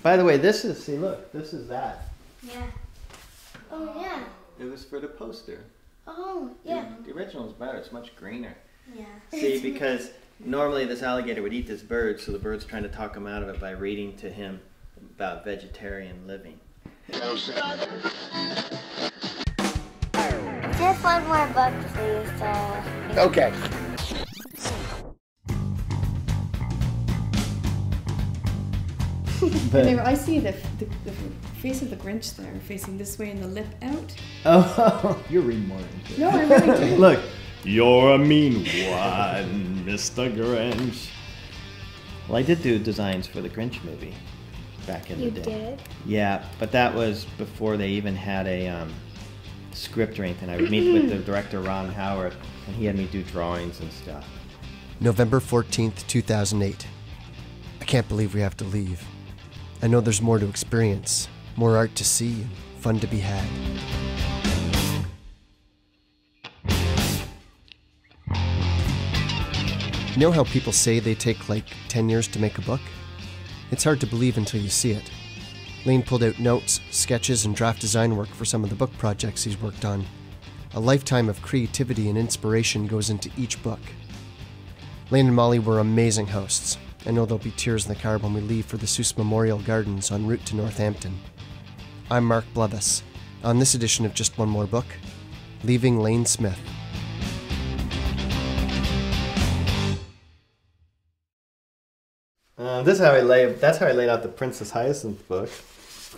By the way, this is, see, look, this is that. Yeah. Oh, yeah. It was for the poster. Oh, yeah. The original is better. It's much greener. Yeah. See, because normally this alligator would eat this bird, so the bird's trying to talk him out of it by reading to him about vegetarian living. Just one more book, please. Okay. I see the face of the Grinch there facing this way and the lip out. Oh, you're reading more into it. No, I really do. Look, you're a mean one, Mr. Grinch. Well, I did do designs for the Grinch movie back in the day. You did? Yeah, but that was before they even had a script or anything. I would meet with the director, Ron Howard, and he had me do drawings and stuff. November 14th, 2008. I can't believe we have to leave. I know there's more to experience, more art to see, and fun to be had. You know how people say they take like 10 years to make a book? It's hard to believe until you see it. Lane pulled out notes, sketches, and draft design work for some of the book projects he's worked on. A lifetime of creativity and inspiration goes into each book. Lane and Molly were amazing hosts. I know there'll be tears in the car when we leave for the Seuss Memorial Gardens en route to Northampton. I'm Mark Blevis. On this edition of Just One More Book, Leaving Lane Smith. That's how I laid out the Princess Hyacinth book.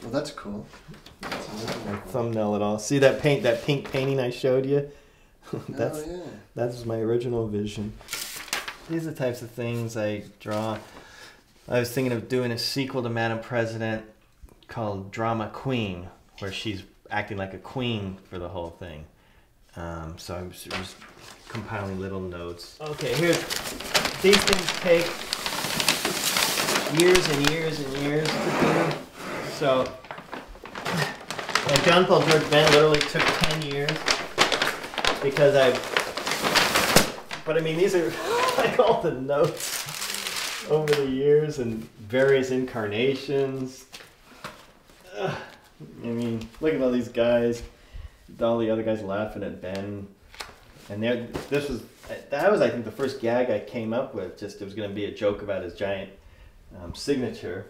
Well, that's cool. My thumbnail and all. See that pink painting I showed you? That's my original vision. These are the types of things I draw. I was thinking of doing a sequel to Madam President called Drama Queen, where she's acting like a queen for the whole thing. So I'm just compiling little notes. Okay, these things take years and years and years to do. So, like John Paul George Ben literally took 10 years because but I mean, these are like all the notes over the years and various incarnations. I mean, look at all these guys, all the other guys laughing at Ben. And that was I think the first gag I came up with. Just it was going to be a joke about his giant signature.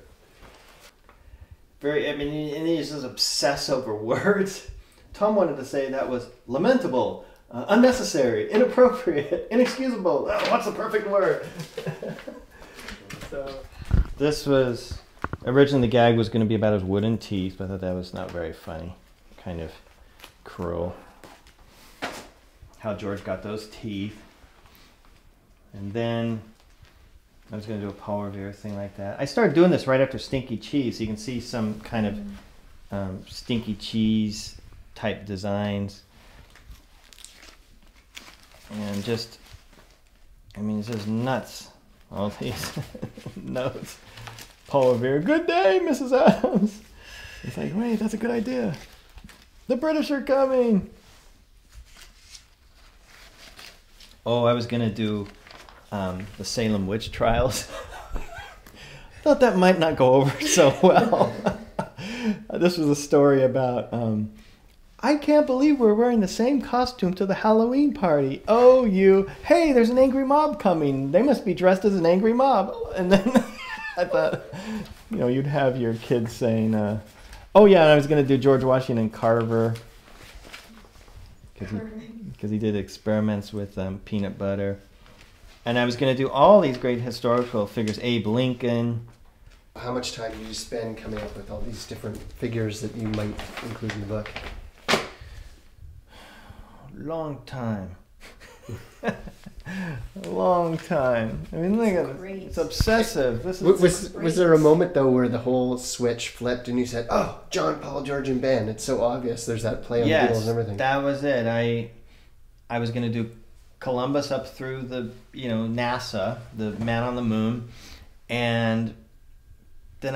And he just obsess over words. Tom wanted to say that was lamentable, unnecessary, inappropriate, inexcusable. Oh, what's the perfect word? So this was originally the gag was going to be about his wooden teeth, but I thought that was not very funny, kind of cruel. How George got those teeth, and then I was going to do a Paul Revere thing like that. I started doing this right after Stinky Cheese. So you can see some kind of Stinky Cheese type designs. And just, I mean, it's just nuts. All these notes. Paul Revere, good day, Mrs. Adams. It's like, wait, that's a good idea. The British are coming. Oh, I was going to do the Salem witch trials. Thought that might not go over so well. This was a story about, I can't believe we're wearing the same costume to the Halloween party. Oh, hey, there's an angry mob coming. They must be dressed as an angry mob. And then I thought, you'd have your kids saying, oh yeah, and I was going to do George Washington Carver. Because he did experiments with peanut butter. And I was going to do all these great historical figures. Abe Lincoln. How much time did you spend coming up with all these different figures that you might include in the book? Long time. A long time. I mean, look at it. It's obsessive. Was there a moment, though, where the whole switch flipped and you said, oh, John, Paul, George, and Ben. It's so obvious. There's that play on the Beatles and everything. That was it. I was going to do Columbus up through the, NASA, the man on the moon. And then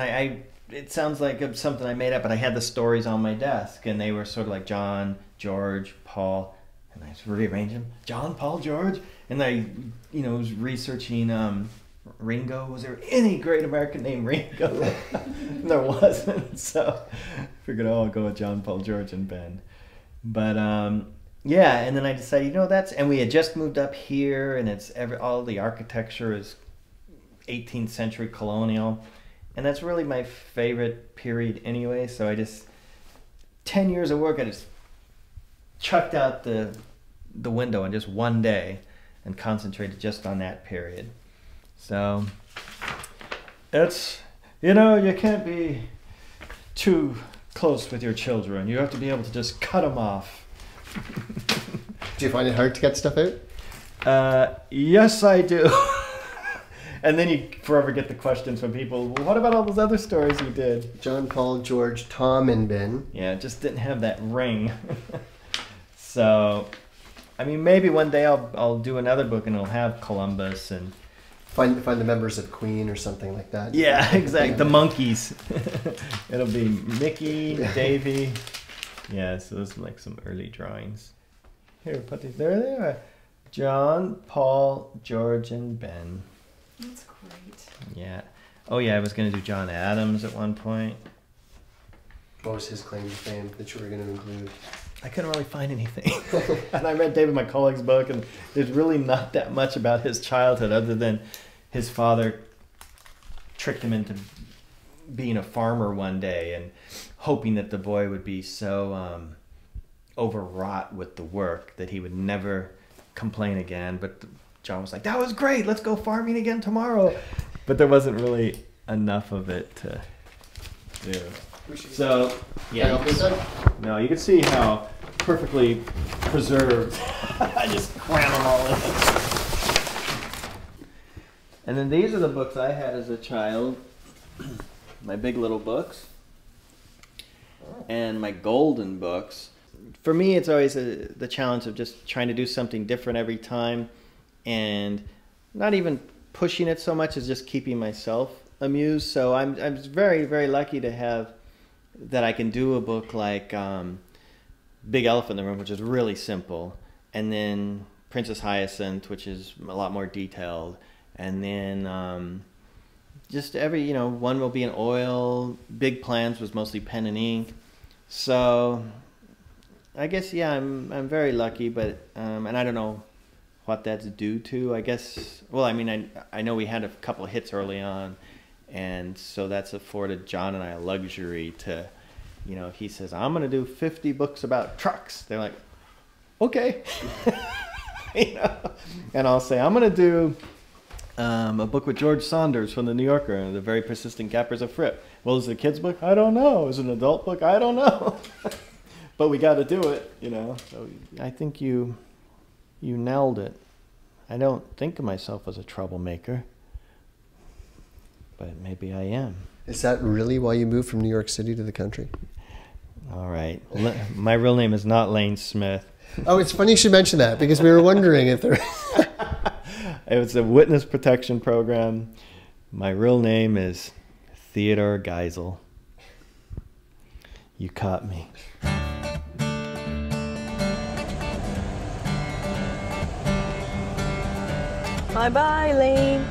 it sounds like something I made up, but I had the stories on my desk. And they were sort of like John, George, Paul. And I was rearranging them. John, Paul, George. And I, was researching Ringo. Was there any great American named Ringo? There wasn't. So I figured, I'll go with John, Paul, George, and Ben. But yeah, and then I decided, and we had just moved up here, and all the architecture is 18th century colonial, and that's really my favorite period anyway. So 10 years of work, I just chucked out the window in just one day and concentrated just on that period. So it's, you can't be too close with your children. You have to be able to just cut them off. Do you find it hard to get stuff out? Yes, I do. And then you forever get the questions from people, well, what about all those other stories you did? John, Paul, George, Tom, and Ben. Yeah, it just didn't have that ring. So, I mean, maybe one day I'll do another book and it'll have Columbus and... Find the members of Queen or something like that. Yeah, exactly. The monkeys. It'll be Mickey, Davy. Yeah, so those are like some early drawings. Here, put these. There they are. John, Paul, George, and Ben. That's great. Yeah. Oh yeah, I was going to do John Adams at one point. What was his claim to fame that you were going to include? I couldn't really find anything. And I read David McCullough's book, and there's really not that much about his childhood other than his father tricked him into being a farmer one day and hoping that the boy would be so overwrought with the work that he would never complain again. But John was like, that was great, let's go farming again tomorrow. But there wasn't really enough of it to do. So, yeah. No, you can see how perfectly preserved. I just cram them all in. And then these are the books I had as a child. My big little books. And my golden books. For me, it's always the challenge of just trying to do something different every time. And not even pushing it so much as just keeping myself amused. So I'm very, very lucky to have that I can do a book like Big Elephant in the Room, which is really simple. And then Princess Hyacinth, which is a lot more detailed. And then just every, one will be in oil. Big Plans was mostly pen and ink. So I guess, yeah, I'm very lucky, but, and I don't know what that's due to, I guess. Well, I mean, I know we had a couple of hits early on, and so that's afforded John and I a luxury to, he says, I'm going to do 50 books about trucks. They're like, okay. And I'll say, I'm going to do a book with George Saunders from the New Yorker and the Very Persistent Gappers of Fripp. Well, is it a kid's book? I don't know. Is it an adult book? I don't know. But we got to do it, So I think you nailed it. I don't think of myself as a troublemaker, but maybe I am. Is that really why you moved from New York City to the country? All right. My real name is not Lane Smith. Oh, it's funny you should mention that because we were wondering if there... It was a witness protection program. My real name is Theodore Geisel. You caught me. Bye-bye, Lane.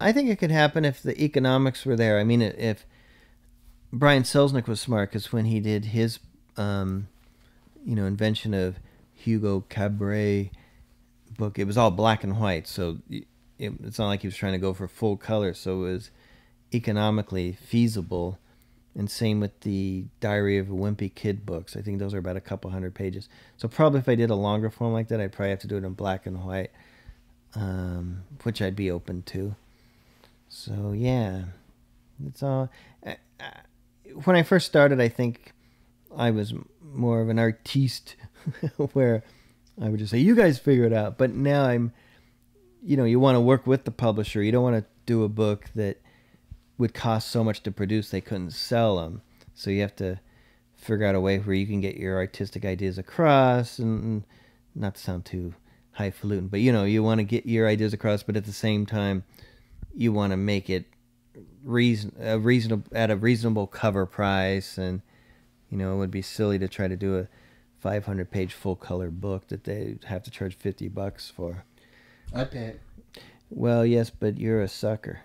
I think it could happen if the economics were there. I mean, if Brian Selznick was smart, because when he did his, invention of Hugo Cabret book, it was all black and white, so it's not like he was trying to go for full color, so it was economically feasible. And same with the Diary of a Wimpy Kid books. I think those are about a couple hundred pages. So probably if I did a longer form like that, I'd probably have to do it in black and white, which I'd be open to. So yeah, it's all. When I first started, I think I was more of an artiste, where I would just say, "You guys figure it out." But now I'm, you want to work with the publisher. You don't want to do a book that would cost so much to produce they couldn't sell them. So you have to figure out a way where you can get your artistic ideas across, and not to sound too highfalutin, but you want to get your ideas across, but at the same time you want to make it reasonable at a reasonable cover price, and it would be silly to try to do a 500-page full color book that they have to charge $50 for. I'd pay it. Well, yes, but you're a sucker.